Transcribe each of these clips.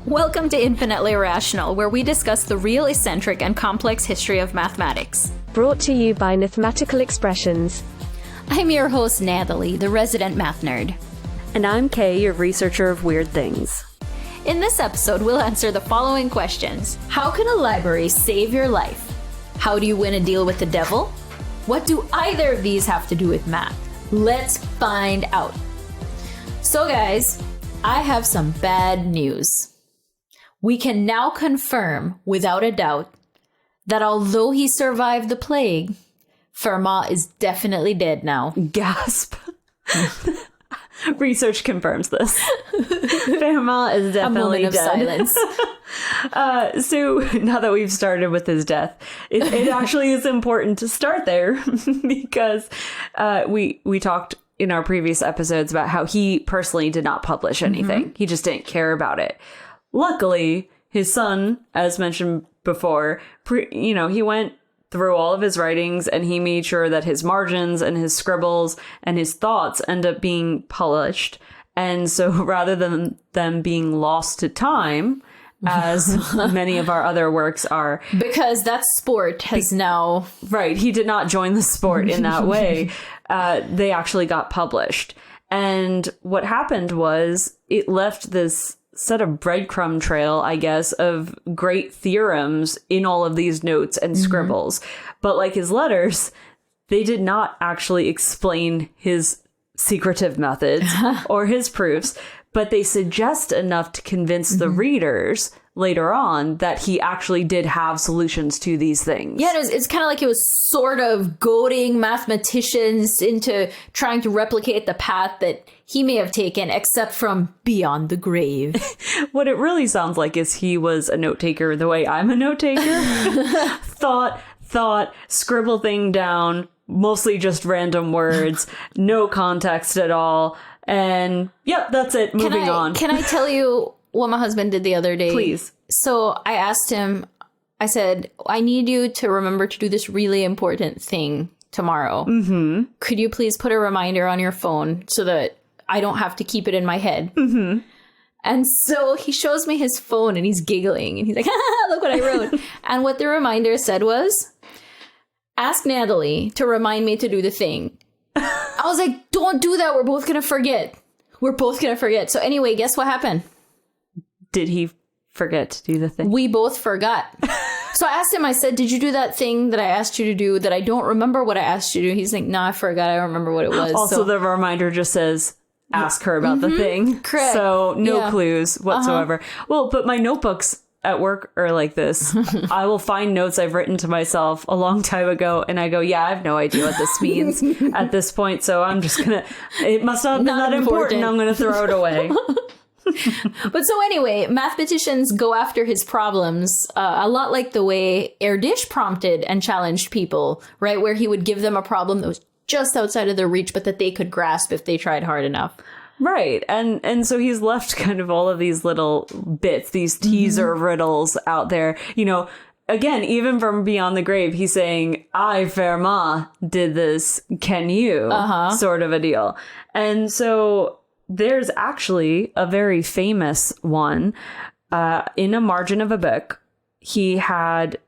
Welcome to Infinitely Irrational, where we discuss the real, eccentric, and complex history of mathematics. Brought to you by Mathematical Expressions. I'm your host, Natalie, the resident math nerd. And I'm Kay, your researcher of weird things. In this episode, we'll answer the following questions. How can a library save your life? How do you win a deal with the devil? What do either of these have to do with math? Let's find out. So guys, I have some bad news. We can now confirm, without a doubt, that although he survived the plague, Fermat is definitely dead now. Gasp. Research confirms this. Fermat is definitely dead. A moment of silence. So now that we've started with his death, it actually is important to start there because we talked in our previous episodes about how he personally did not publish anything. Mm-hmm. He just didn't care about it. Luckily, his son, as mentioned before, he went through all of his writings and he made sure that his margins and his scribbles and his thoughts end up being published. And so rather than them being lost to time, as many of our other works are. Because that sport has now... Right, he did not join the sport in that way. They actually got published. And what happened was it left this set of breadcrumb trail, I guess, of great theorems in all of these notes and scribbles. But like his letters, they did not actually explain his secretive methods or his proofs, but they suggest enough to convince the readers later on that he actually did have solutions to these things. Yeah, it's kind of like it was sort of goading mathematicians into trying to replicate the path that he may have taken, except from beyond the grave. What it really sounds like is he was a note taker the way I'm a note taker. thought, scribble thing down, mostly just random words, no context at all. And yep, that's it. Moving on. Can I tell you what my husband did the other day? Please. So I asked him, I said, I need you to remember to do this really important thing tomorrow. Mm-hmm. Could you please put a reminder on your phone so that I don't have to keep it in my head? Mm-hmm. And so he shows me his phone and he's giggling and he's like, look what I wrote. And what the reminder said was, ask Natalie to remind me to do the thing. I was like, don't do that. We're both going to forget. So anyway, guess what happened? Did he forget to do the thing? We both forgot. So I asked him, I said, did you do that thing that I asked you to do that I don't remember what I asked you to do? He's like, no, I forgot. I don't remember what it was. Also, the reminder just says, ask her about the thing. Correct. So no clues whatsoever. Well, but my notebooks at work are like this. I will find notes I've written to myself a long time ago and I go, yeah, I have no idea what this means at this point. So I'm just going to, it must not have been that important. I'm going to throw it away. But so anyway, mathematicians go after his problems a lot like the way Erdős prompted and challenged people, right? Where he would give them a problem that was just outside of their reach, but that they could grasp if they tried hard enough. Right. And so he's left kind of all of these little bits, these teaser riddles out there. You know, again, even from beyond the grave, he's saying, I, Fermat, did this. Can you? Sort of a deal. And so there's actually a very famous one in a margin of a book. He said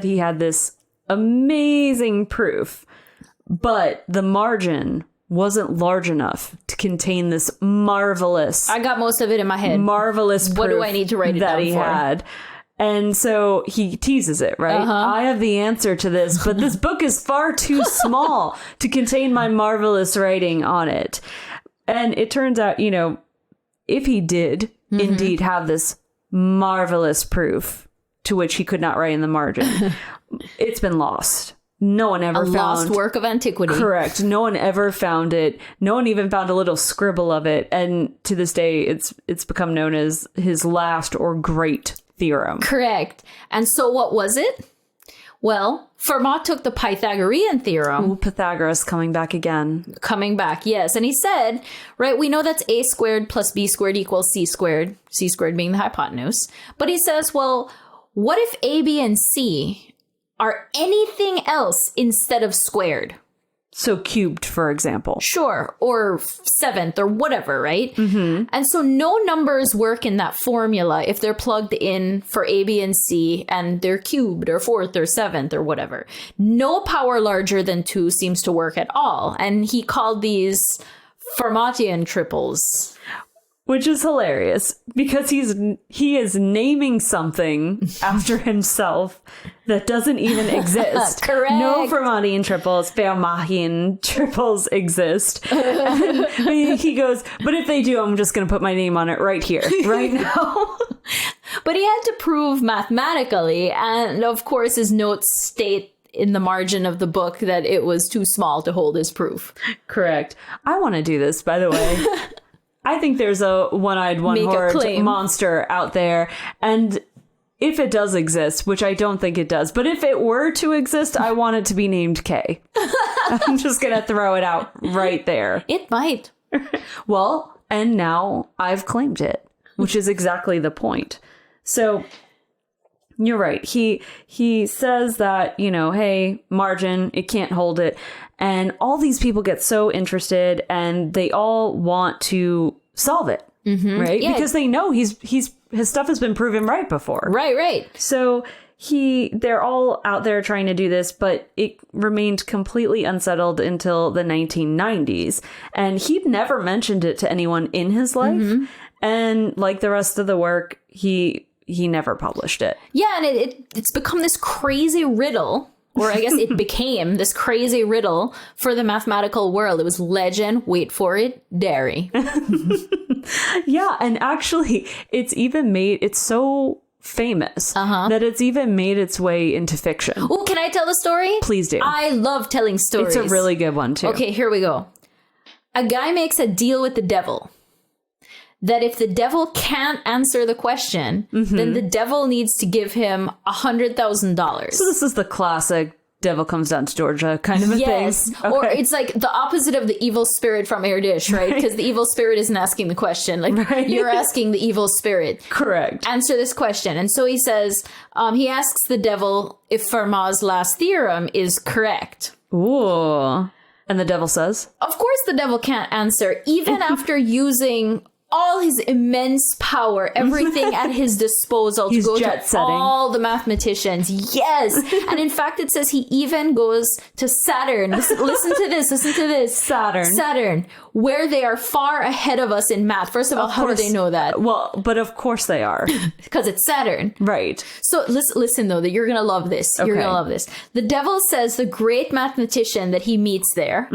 he had this amazing proof, but the margin wasn't large enough to contain this marvelous... I got most of it in my head. Marvelous proof what do I need to write it that down he for? had. And so he teases it, right? I have the answer to this, but this book is far too small to contain my marvelous writing on it. And it turns out, you know, if he did indeed have this marvelous proof to which he could not write in the margin, it's been lost. No one ever found... A lost work of antiquity. Correct. No one ever found it. No one even found a little scribble of it. And to this day, it's become known as his last or great theorem. Correct. And so what was it? Well, Fermat took the Pythagorean theorem. Ooh, Pythagoras coming back again. Coming back, yes. And he said, right, we know that's a squared plus b squared equals c squared being the hypotenuse. But he says, well, what if a, b, and c are anything else instead of squared? So cubed, for example. Sure, or seventh or whatever, right? Mm-hmm. And so no numbers work in that formula if they're plugged in for A, B, and C and they're cubed or fourth or seventh or whatever. No power larger than 2 seems to work at all. And he called these Fermatian triples. Which is hilarious because he is naming something after himself that doesn't even exist. Correct. No Fermatian triples exist. And he goes, but if they do, I'm just going to put my name on it right here, right now. But he had to prove mathematically, and of course his notes state in the margin of the book that it was too small to hold as proof. Correct. I want to do this, by the way. I think there's a one-eyed, one-horned monster out there. And if it does exist, which I don't think it does, but if it were to exist, I want it to be named K. I'm just going to throw it out right there. It might. Well, and now I've claimed it, which is exactly the point. So you're right. He says that, hey, margin, it can't hold it. And all these people get so interested and they all want to solve it, right? Yeah. Because they know his stuff has been proven right before. Right. So they're all out there trying to do this, but it remained completely unsettled until the 1990s. And he'd never mentioned it to anyone in his life. And like the rest of the work, he never published it. Yeah, and it's become this crazy riddle. Or I guess it became this crazy riddle for the mathematical world. It was legend, wait for it, dairy. Yeah, and actually, it's so famous that it's even made its way into fiction. Oh, can I tell the story? Please do. I love telling stories. It's a really good one, too. Okay, here we go. A guy makes a deal with the devil. That if the devil can't answer the question, then the devil needs to give him $100,000. So this is the classic devil comes down to Georgia kind of a thing. Yes. Okay. Or it's like the opposite of the evil spirit from Erdish, right? Because the evil spirit isn't asking the question. Like you're asking the evil spirit. Correct. Answer this question. And so he says, he asks the devil if Fermat's last theorem is correct. Ooh. And the devil says? Of course the devil can't answer, even after using all his immense power, everything at his disposal to go to all the mathematicians. Yes. And in fact, it says he even goes to Saturn. Listen to this. Saturn, where they are far ahead of us in math. First of all, how do they know that? Well, but of course they are. Because it's Saturn. Right. So listen, though, that you're going to love this. Okay. You're going to love this. The devil says the great mathematician that he meets there,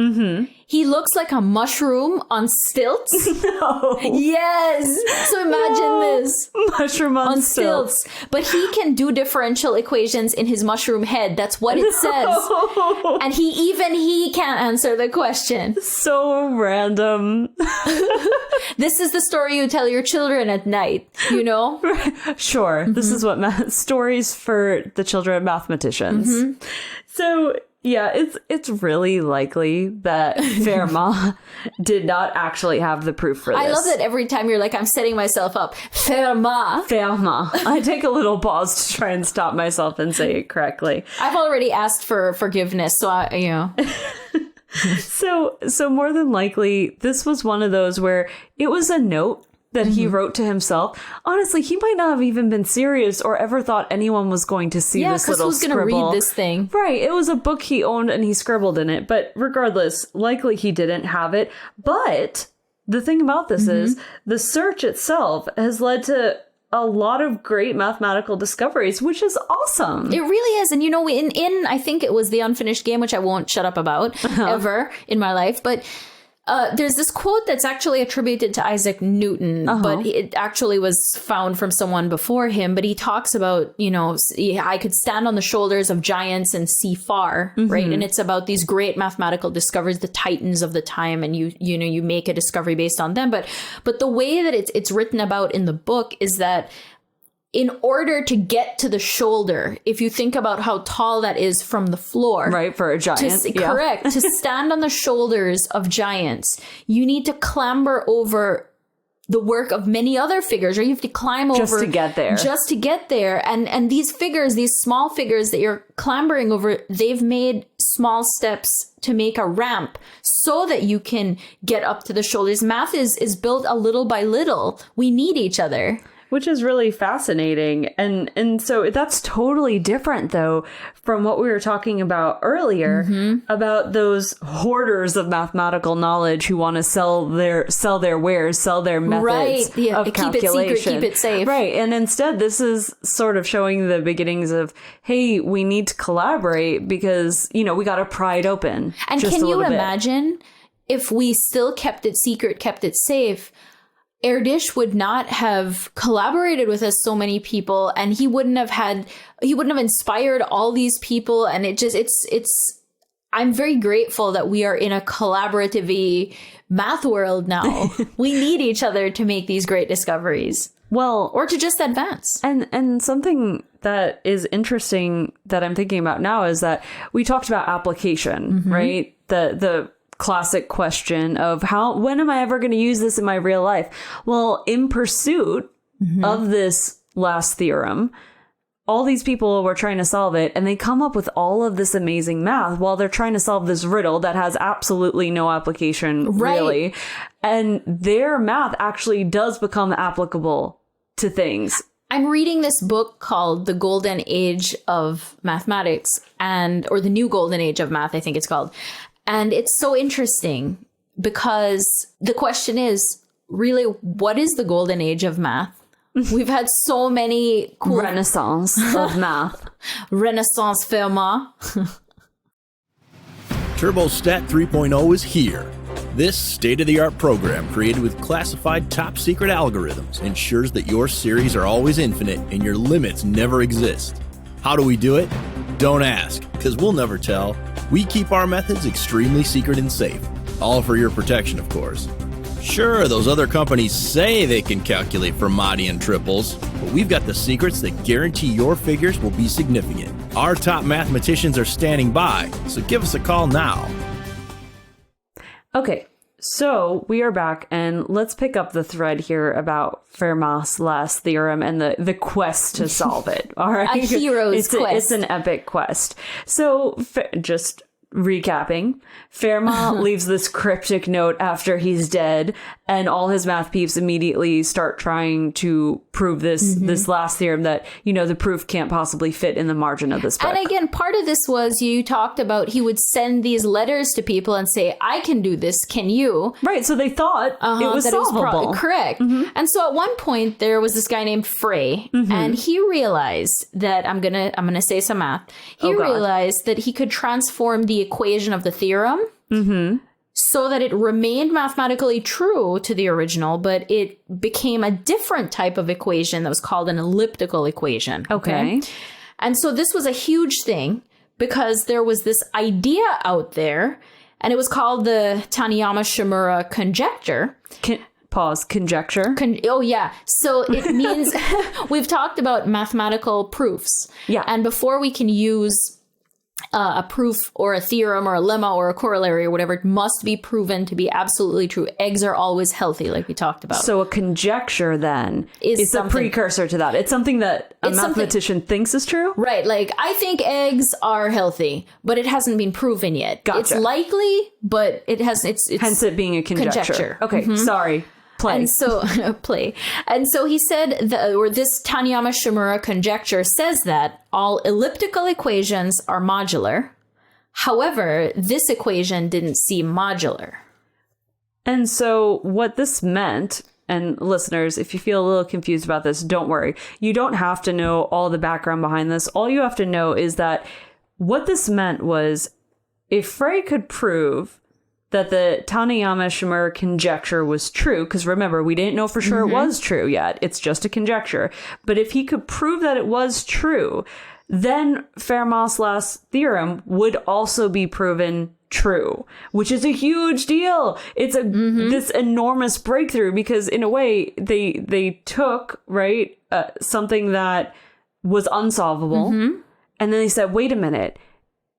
he looks like a mushroom on stilts. No. Yes. So imagine this. Mushroom on stilts. But he can do differential equations in his mushroom head. That's what it says. And he can't answer the question. So random. This is the story you tell your children at night, Sure. This is what stories for the children of mathematicians. So yeah, it's really likely that Fermat did not actually have the proof for this. I love that every time you're like, I'm setting myself up. Fermat. I take a little pause to try and stop myself and say it correctly. I've already asked for forgiveness, so So more than likely, this was one of those where it was a note that he wrote to himself. Honestly, he might not have even been serious or ever thought anyone was going to see this little who's scribble. Going to read this thing? Right. It was a book he owned and he scribbled in it. But regardless, likely he didn't have it. But the thing about this is the search itself has led to a lot of great mathematical discoveries, which is awesome. It really is. And, in I think it was The Unfinished Game, which I won't shut up about ever in my life. But there's this quote that's actually attributed to Isaac Newton, but it actually was found from someone before him. But he talks about, I could stand on the shoulders of giants and see far, right? And it's about these great mathematical discoveries, the titans of the time, and you make a discovery based on them. But the way that it's written about in the book is that in order to get to the shoulder, if you think about how tall that is from the floor. Right, for a giant. Correct. To stand on the shoulders of giants, you need to clamber over the work of many other figures, or you have to climb over. Just to get there. And these figures, these small figures that you're clambering over, they've made small steps to make a ramp so that you can get up to the shoulders. Math is built a little by little. We need each other. Which is really fascinating. And so that's totally different, though, from what we were talking about earlier, about those hoarders of mathematical knowledge who want to sell their wares, sell their methods of calculation. Keep it secret, keep it safe. Right. And instead, this is sort of showing the beginnings of, hey, we need to collaborate because, we got to pry it open. And can you imagine if we still kept it secret, kept it safe? Erdős would not have collaborated with us so many people, and he wouldn't have inspired all these people. And I'm very grateful that we are in a collaborative math world now. We need each other to make these great discoveries. Well, or to just advance. And something that is interesting that I'm thinking about now is that we talked about application, right? The classic question of when am I ever going to use this in my real life? Well, in pursuit of this last theorem, all these people were trying to solve it, and they come up with all of this amazing math while they're trying to solve this riddle that has absolutely no application, really. And their math actually does become applicable to things. I'm reading this book called The Golden Age of Mathematics, or The New Golden Age of Math, I think it's called. And it's so interesting because the question is, really, what is the golden age of math? We've had so many cool... Renaissance of math. Renaissance Fermat. TurboStat 3.0 is here. This state-of-the-art program created with classified top-secret algorithms ensures that your series are always infinite and your limits never exist. How do we do it? Don't ask, because we'll never tell. We keep our methods extremely secret and safe. All for your protection, of course. Sure, those other companies say they can calculate Fermatian triples, but we've got the secrets that guarantee your figures will be significant. Our top mathematicians are standing by, so give us a call now. Okay, so we are back, and let's pick up the thread here about Fermat's Last Theorem and the quest to solve it. All right, a hero's quest. It's an epic quest. So just recapping, Fermat leaves this cryptic note after he's dead, and all his math peeps immediately start trying to prove this last theorem that, the proof can't possibly fit in the margin of this book. And again, part of this was you talked about he would send these letters to people and say, I can do this, can you? Right, so they thought it was solvable. Correct. And so at one point there was this guy named Frey, and he realized that, I'm gonna say some math. He realized that he could transform the equation of the theorem so that it remained mathematically true to the original, but it became a different type of equation that was called an elliptical equation. Okay. And so this was a huge thing because there was this idea out there, and it was called the Taniyama-Shimura conjecture. Conjecture. So it means we've talked about mathematical proofs. Yeah. And before we can use a proof or a theorem or a lemma or a corollary or whatever, it must be proven to be absolutely true. Eggs are always healthy, like we talked about. So a conjecture then is a precursor to that. It's something that a mathematician thinks is true? Right. Like, I think eggs are healthy, but it hasn't been proven yet. Gotcha. It's likely, but it hasn't. It's hence it being a conjecture. Okay, sorry. Play. And so play. And so he said this Taniyama-Shimura conjecture says that all elliptical equations are modular. However, this equation didn't seem modular. And so what this meant, and listeners, if you feel a little confused about this, don't worry. You don't have to know all the background behind this. All you have to know is that what this meant was if Frey could prove that the Taniyama-Shimura conjecture was true, because remember, we didn't know for sure it was true yet. It's just a conjecture. But if he could prove that it was true, then Fermat's Last Theorem would also be proven true, which is a huge deal. It's this enormous breakthrough because in a way they took, right, something that was unsolvable, and then they said, wait a minute,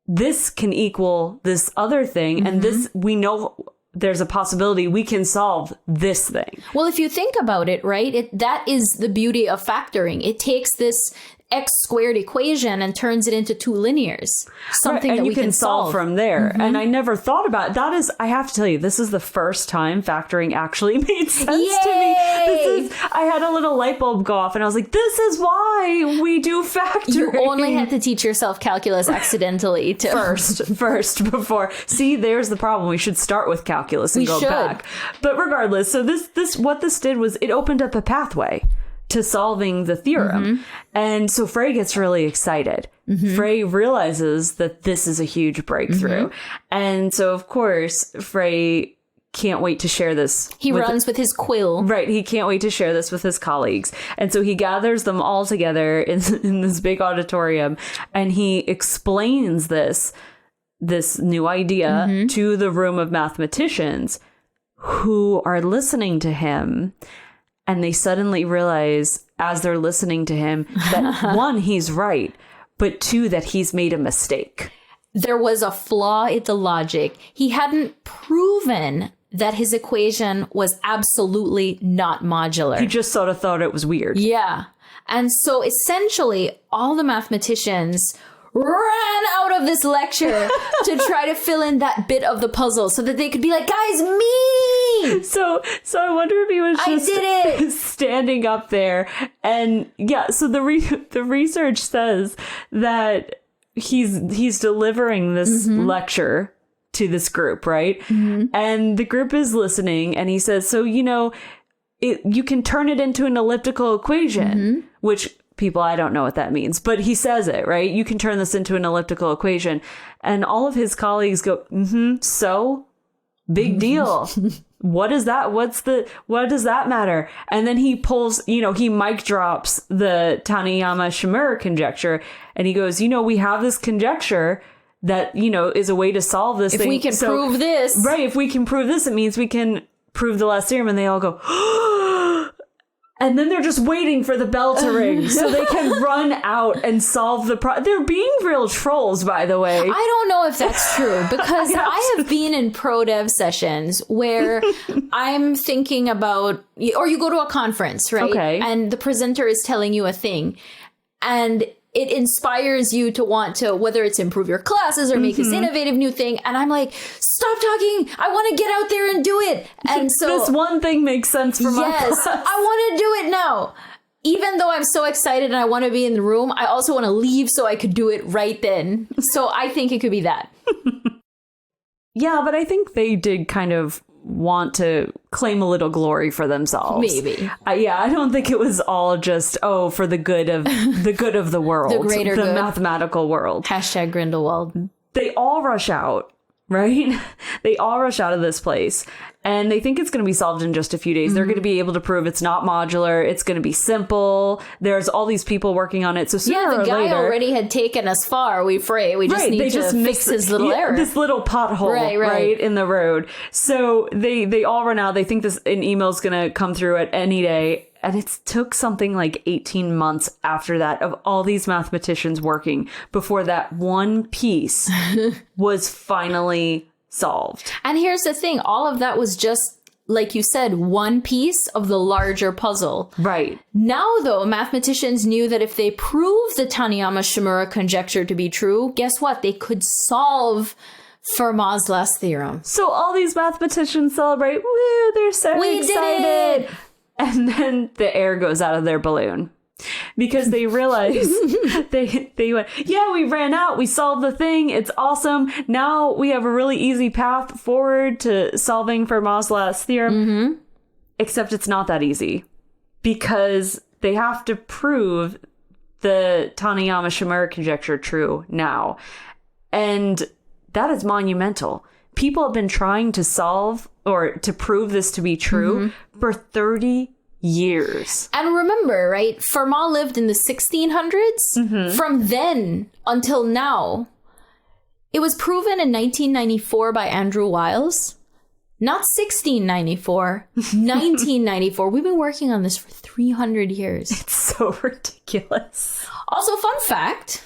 this can equal this other thing, and this, we know there's a possibility we can solve this thing. Well, if you think about it, right, that is the beauty of factoring. It takes this x squared equation and turns it into two linears. Something and that you we can solve from there. And I never thought about it. That is, I have to tell you, this is the first time factoring actually made sense to me. I had a little light bulb go off and I was like, this is why we do factoring. You only had to teach yourself calculus accidentally to first before. See, there's the problem. We should start with calculus and go back. But regardless, so this what this did was it opened up a pathway to solving the theorem. And so Frey gets really excited. Frey realizes that this is a huge breakthrough. And so, of course, Frey can't wait to share this. He runs with his quill. Right. He can't wait to share this with his colleagues. And so he gathers them all together in this big auditorium and he explains this new idea to the room of mathematicians who are listening to him. And they suddenly realize, as they're listening to him, that one, he's right, but two, that he's made a mistake. There was a flaw in the logic. He hadn't proven that his equation was absolutely not modular. He just sort of thought it was weird. Yeah. And so essentially, all the mathematicians ran out of this lecture to try to fill in that bit of the puzzle so that they could be like, guys, me! So I wonder if he was just I did it! standing up there. And yeah, so the research says that he's delivering this lecture to this group, right? And the group is listening and he says, so, you can turn it into an elliptical equation, which people, I don't know what that means, but he says it, right? You can turn this into an elliptical equation. And all of his colleagues go, so big deal. What is that? What does that matter? And then he pulls, he mic drops the Taniyama-Shimura conjecture and he goes, we have this conjecture that, is a way to solve this thing. If we can prove this. Right. If we can prove this, it means we can prove the last theorem. And they all go, and then they're just waiting for the bell to ring so they can run out and solve the problem. They're being real trolls, by the way. I don't know if that's true because I have been in pro dev sessions where I'm thinking about, or you go to a conference, right? Okay. And the presenter is telling you a thing and it inspires you to want to, whether it's improve your classes or make this innovative new thing. And I'm like, stop talking. I want to get out there and do it. And so this one thing makes sense for my class. I want to do it now. Even though I'm so excited and I want to be in the room, I also want to leave so I could do it right then. So I think it could be that. Yeah, but I think they did kind of want to claim a little glory for themselves. Maybe. I don't think it was all just, for the good of the world. The greater good. Mathematical world. Hashtag Grindelwald. They all rush out, right? They all rush out of this place. And they think it's going to be solved in just a few days. They're going to be able to prove it's not modular. It's going to be simple. There's all these people working on it. So sooner or later, the guy already had taken us far. We just need to fix his little error. This little pothole right in the road. So they all run out. They think an email's going to come through at any day. And it took something like 18 months after that of all these mathematicians working before that one piece was finally solved. And here's the thing. All of that was just, like you said, one piece of the larger puzzle. Right. Now, though, mathematicians knew that if they proved the Taniyama-Shimura conjecture to be true, guess what? They could solve Fermat's last theorem. So all these mathematicians celebrate. Woo, they're so excited. Did it! And then the air goes out of their balloon. Because they realize they went, we ran out. We solved the thing. It's awesome. Now we have a really easy path forward to solving Fermat's last theorem. Except it's not that easy because they have to prove the Taniyama-Shimura conjecture true now. And that is monumental. People have been trying to solve or to prove this to be true for 30 years. And remember, right? Fermat lived in the 1600s. From then until now, it was proven in 1994 by Andrew Wiles. Not 1694, 1994. We've been working on this for 300 years. It's so ridiculous. Also, fun fact.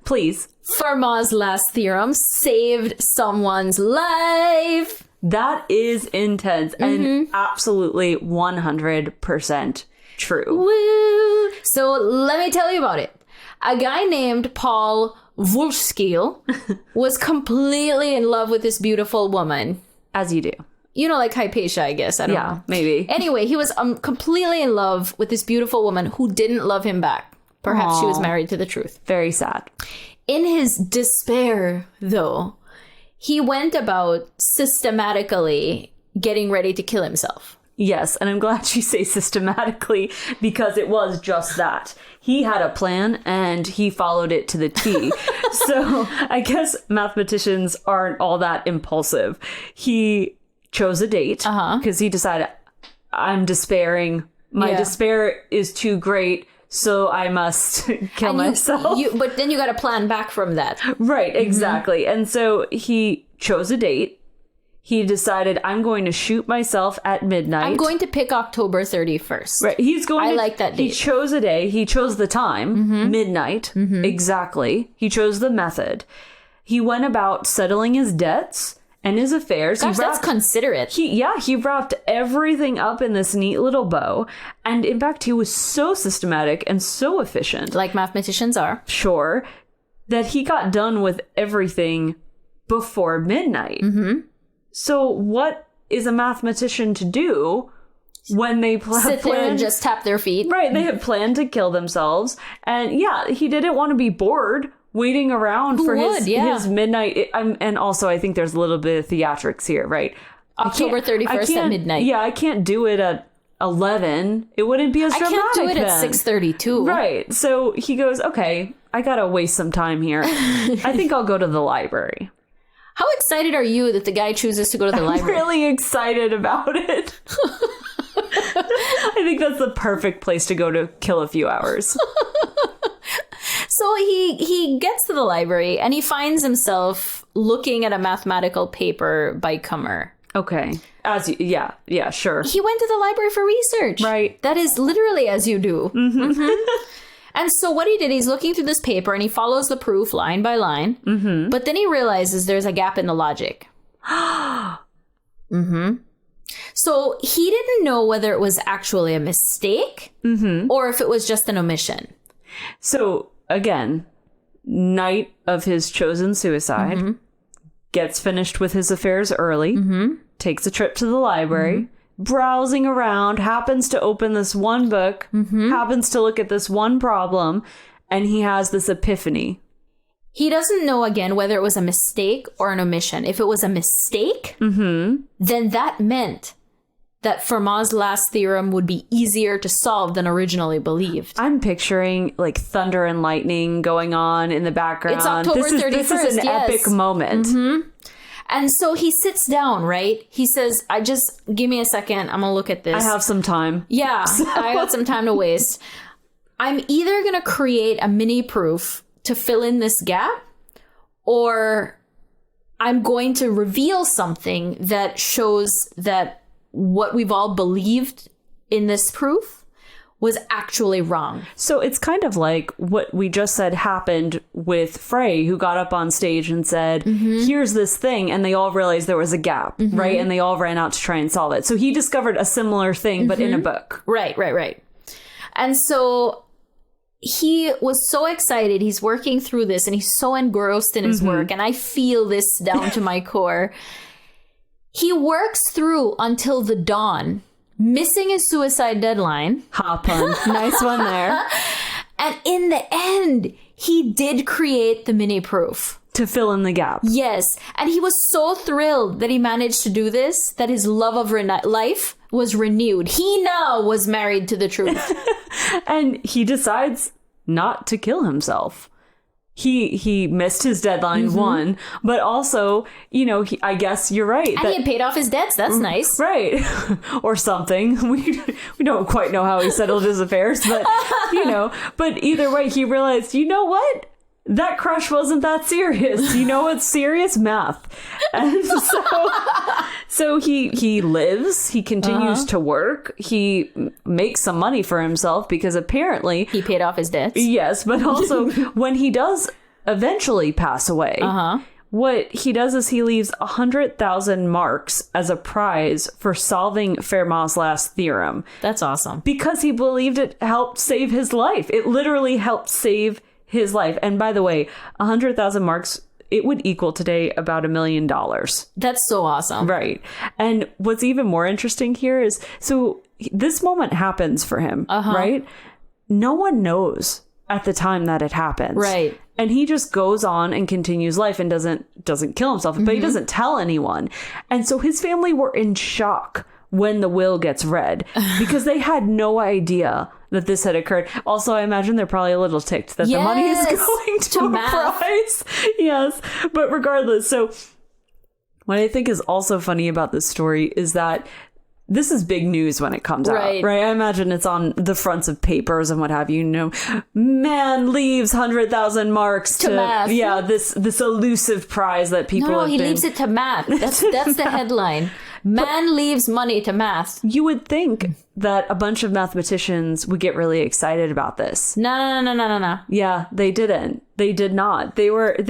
Please. Fermat's last theorem saved someone's life. That is intense and absolutely 100% true. Woo! So let me tell you about it. A guy named Paul Wolfskiel was completely in love with this beautiful woman. As you do. You know, like Hypatia, I guess. I don't know. Maybe. Anyway, he was completely in love with this beautiful woman who didn't love him back. Perhaps she was married to the truth. Very sad. In his despair, though, he went about systematically getting ready to kill himself. Yes, and I'm glad you say systematically, because it was just that. He had a plan and he followed it to the T. So I guess mathematicians aren't all that impulsive. He chose a date because he decided, I'm despairing. My despair is too great, so I must kill myself. But then you got to plan back from that. Right, exactly. And so he chose a date. He decided, I'm going to shoot myself at midnight. I'm going to pick October 31st. Right. I like that date. He chose a day. He chose the time, midnight, exactly. He chose the method. He went about settling his debts and his affairs. Gosh, that's considerate. He wrapped everything up in this neat little bow. And in fact, he was so systematic and so efficient. Like mathematicians are. Sure. That he got done with everything before midnight. So what is a mathematician to do when they sit there and just tap their feet? Right, they had planned to kill themselves. And he didn't want to be bored waiting around his midnight. And also, I think there's a little bit of theatrics here, right? October 31st at midnight. Yeah, I can't do it at 11. It wouldn't be as dramatic. I can't do it then. at 6:32. Right. So he goes, okay, I gotta waste some time here. I think I'll go to the library. How excited are you that the guy chooses to go to the library? I'm really excited about it. I think that's the perfect place to go to kill a few hours. So he gets to the library and he finds himself looking at a mathematical paper by Kummer. Okay. Yeah, sure. He went to the library for research. Right. That is literally as you do. And so what he did, he's looking through this paper and he follows the proof line by line. But then he realizes there's a gap in the logic. So he didn't know whether it was actually a mistake or if it was just an omission. So again, night of his chosen suicide, gets finished with his affairs early, takes a trip to the library, browsing around, happens to open this one book, happens to look at this one problem, and he has this epiphany. He doesn't know, again, whether it was a mistake or an omission. If it was a mistake, then that meant that Fermat's last theorem would be easier to solve than originally believed. I'm picturing like thunder and lightning going on in the background. It's October 31st, This is an epic moment. And so he sits down, right? He says, give me a second. I'm going to look at this. I have some time. Yeah, I got some time to waste. I'm either going to create a mini proof to fill in this gap, or I'm going to reveal something that shows that what we've all believed in this proof was actually wrong. So it's kind of like what we just said happened with Frey, who got up on stage and said, here's this thing, and they all realized there was a gap, right? And they all ran out to try and solve it. So he discovered a similar thing, but in a book. Right. And so he was so excited. He's working through this, and he's so engrossed in his work, and I feel this down to my core. He works through until the dawn, missing his suicide deadline. Hop on. Nice one there. And in the end, he did create the mini proof. To fill in the gap. Yes. And he was so thrilled that he managed to do this, that his love of life was renewed. He now was married to the truth. And he decides not to kill himself. He missed his deadline, one, but also, I guess you're right. And he had paid off his debts. That's nice. Right. Or something. We don't quite know how he settled his affairs, but, but either way, he realized, you know what? That crush wasn't that serious. You know what's serious? Math. And so he lives, he continues to work, he makes some money for himself because apparently he paid off his debts. Yes, but also when he does eventually pass away, what he does is he leaves 100,000 marks as a prize for solving Fermat's last theorem. That's awesome. Because he believed it helped save his life. It literally helped save his life. And by the way, 100,000 marks, it would equal today about $1 million. That's so awesome. Right. And what's even more interesting here is, so this moment happens for him, right? No one knows at the time that it happens. Right. And he just goes on and continues life and doesn't kill himself, but he doesn't tell anyone. And so his family were in shock when the will gets read because they had no idea that this had occurred. Also, I imagine they're probably a little ticked that the money is going to a prize. Yes. But regardless, so what I think is also funny about this story is that this is big news when it comes out, right? I imagine it's on the fronts of papers and what have you. You know, man leaves 100,000 marks to math. Yeah, this elusive prize that people. No, have he been... leaves it to math. That's the headline. Man leaves money to math. You would think that a bunch of mathematicians would get really excited about this. No. Yeah, they didn't. They did not. They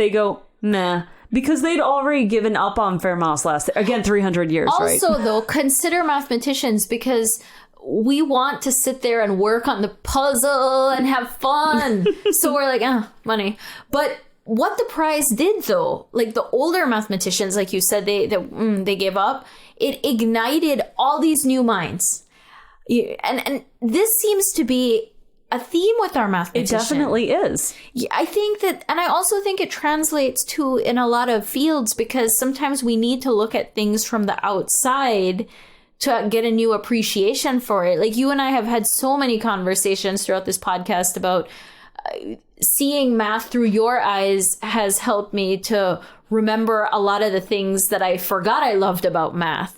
go, nah. Because they'd already given up on Fermat's last, again, 300 years, right? Also, though, consider mathematicians, because we want to sit there and work on the puzzle and have fun. So we're like, money. But what the prize did, though, like the older mathematicians, like you said, they gave up. It ignited all these new minds. And this seems to be a theme with our mathematicians. It definitely is. Yeah, I think that, and I also think it translates to in a lot of fields, because sometimes we need to look at things from the outside to get a new appreciation for it. Like you and I have had so many conversations throughout this podcast about seeing math through your eyes has helped me to remember a lot of the things that I forgot I loved about math.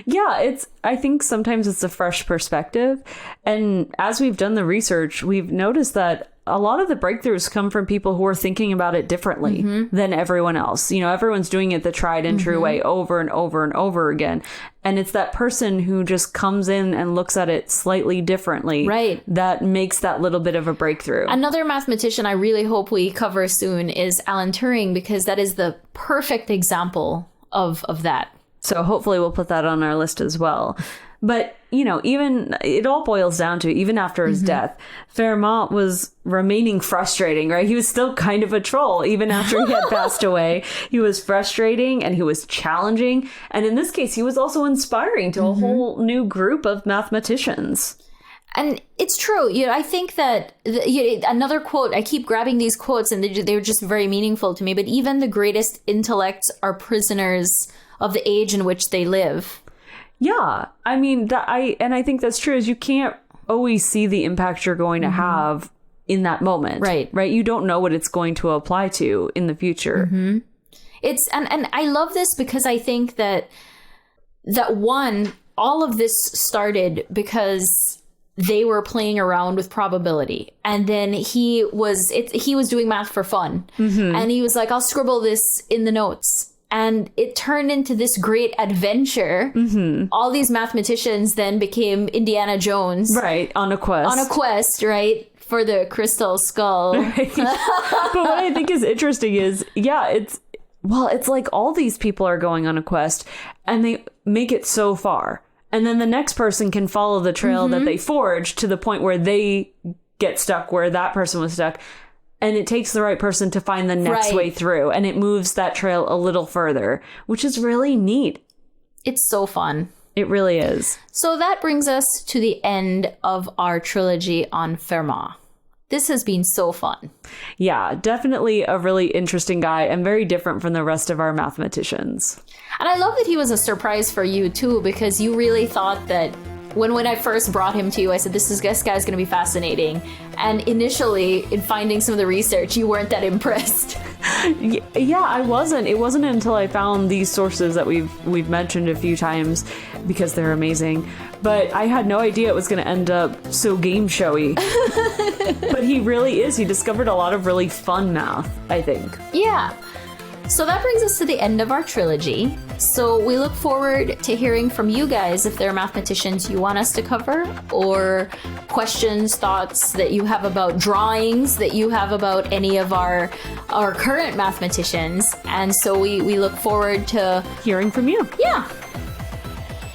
Yeah, I think sometimes it's a fresh perspective. And as we've done the research, we've noticed that a lot of the breakthroughs come from people who are thinking about it differently than everyone else. You know, everyone's doing it the tried and true way over and over and over again. And it's that person who just comes in and looks at it slightly differently. Right. That makes that little bit of a breakthrough. Another mathematician I really hope we cover soon is Alan Turing, because that is the perfect example of that. So hopefully we'll put that on our list as well. But, you know, even it all boils down to, even after his death, Fermat was remaining frustrating, right? He was still kind of a troll, even after he had passed away. He was frustrating and he was challenging. And in this case, he was also inspiring to a whole new group of mathematicians. And it's true. You know, I think that another quote, I keep grabbing these quotes and they're just very meaningful to me. But even the greatest intellects are prisoners of the age in which they live. Yeah, I mean, I think that's true. Is you can't always see the impact you're going to have in that moment, right? You don't know what it's going to apply to in the future. It's and I love this because I think that one, all of this started because they were playing around with probability, and then he was doing math for fun, and he was like, I'll scribble this in the notes. And it turned into this great adventure. All these mathematicians then became Indiana Jones. Right, on a quest. Right, for the crystal skull. Right. But what I think is interesting is, it's like all these people are going on a quest and they make it so far. And then the next person can follow the trail that they forged to the point where they get stuck where that person was stuck. And it takes the right person to find the next way through. And it moves that trail a little further, which is really neat. It's so fun. It really is. So that brings us to the end of our trilogy on Fermat. This has been so fun. Yeah, definitely a really interesting guy and very different from the rest of our mathematicians. And I love that he was a surprise for you, too, because you really thought that when I first brought him to you, I said, this guy's going to be fascinating. And initially, in finding some of the research, you weren't that impressed. Yeah, I wasn't. It wasn't until I found these sources that we've mentioned a few times, because they're amazing. But I had no idea it was going to end up so game showy. But he really is. He discovered a lot of really fun math, I think. Yeah. So that brings us to the end of our trilogy. So we look forward to hearing from you guys if there are mathematicians you want us to cover, or questions, thoughts that you have about drawings, that you have about any of our current mathematicians. And so we look forward to hearing from you. Yeah.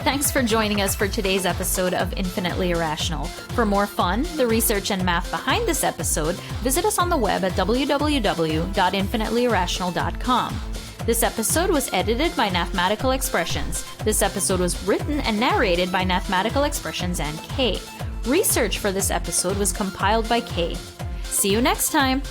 Thanks for joining us for today's episode of Infinitely Irrational. For more fun, the research and math behind this episode, visit us on the web at www.infinitelyirrational.com. This episode was edited by Mathematical Expressions. This episode was written and narrated by Mathematical Expressions and Kay. Research for this episode was compiled by Kay. See you next time!